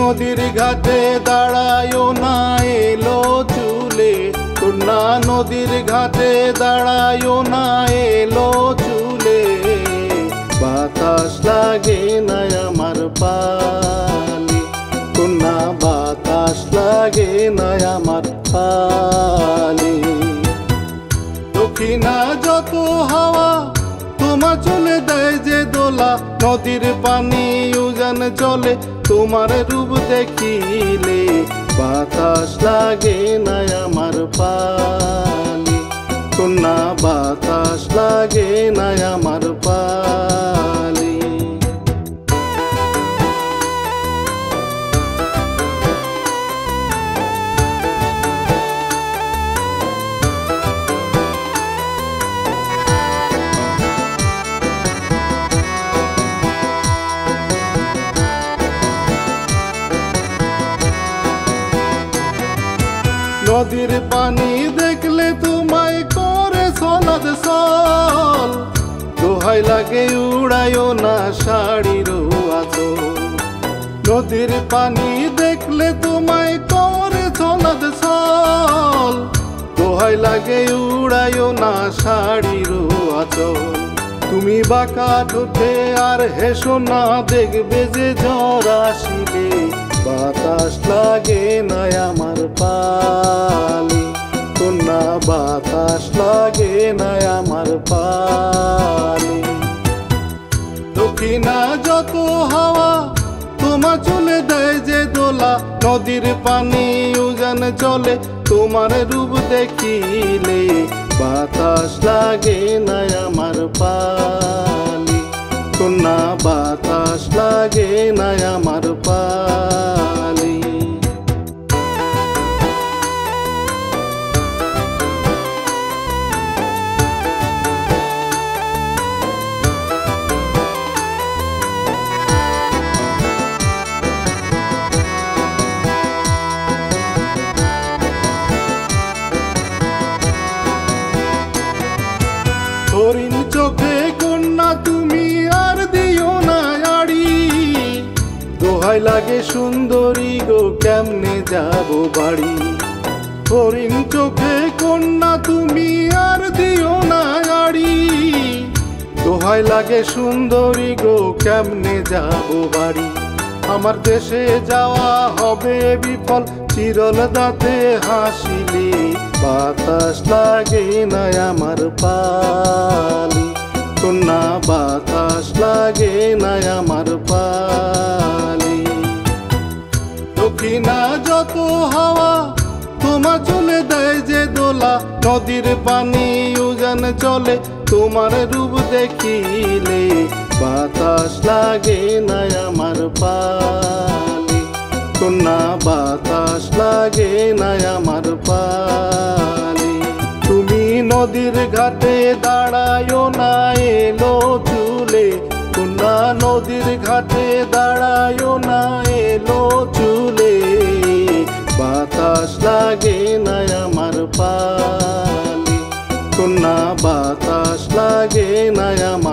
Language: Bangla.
নদীর ঘাটে দাঁড়ায়ো না এলো চুলে, কন্যা নদীর ঘাটে দাঁড়ায়ো না এলো চুলে। বাতাস লাগে না আমার পালে, কন্যা বাতাস লাগে না আমার পালে। দক্ষিণা যত হাওয়া তোমার চলে দেয় যে দোলা, নদীর পানি উজান চলে তোমার রূপ দেখিলে। বাতাস লাগে না আমার পালে, কন্যা বাতাস লাগে না আমার পালে। নদীর পানি দেখলে তোমায় করে সনদ সল, দোহাই লাগে উড়ায়ো না শাড়ির আঁচল। নদীর পানি দেখলে তোমায় করে সনদ সল, দোহাই লাগে উড়ায়ো না শাড়ির আঁচল। তুমি বাঁকা ঠোঁটে আর হেসো না, দেখবে যে ঝড় আসিলে। বাতাস লাগে না আমার পালে, কন্যা বাতাস লাগে না আমার পালে। দক্ষিণা যত হাওয়া তোমার চলে দেয় যে দোলা, নদীর পানি উজান চলে তোমার রূপ দেখিলে। বাতাস লাগে না আমার পালে, কন্যা বাতাস লাগে না আমার পালে। হরিণ চোখে কন্যা তুমি আর দিও না আড়ি, দোহাই লাগে সুন্দরী গো কেমনে যাব বাড়ি। হরিণ চোখে কন্যা তুমি আর দিও না আড়ি, দোহাই লাগে সুন্দরী গো কেমনে যাব বাড়ি। আমার দেশে যাওয়া হবে বিফল চিরল দাঁতে হাসিলে। বাতাস লাগে না আমার পালে, কন্যা বাতাস লাগে না আমার পালে। দক্ষিণা যত হাওয়া তোমার চলে দেয় যে দোলা, নদীর পানি উজান চলে তোমার রূপ দেখিলে। বাতাস লাগে না আমার পালে, কন্যা বাতাস লাগে না আমার পালে। তুমি নদীর ঘাটে দাঁড়ায়ো না এলো চুলে, কন্যা নদীর ঘাটে দাঁড়ায়ো না এলো চুলে। বাতাস লাগে না আমার পালে, কন্যা বাতাস লাগে না আমার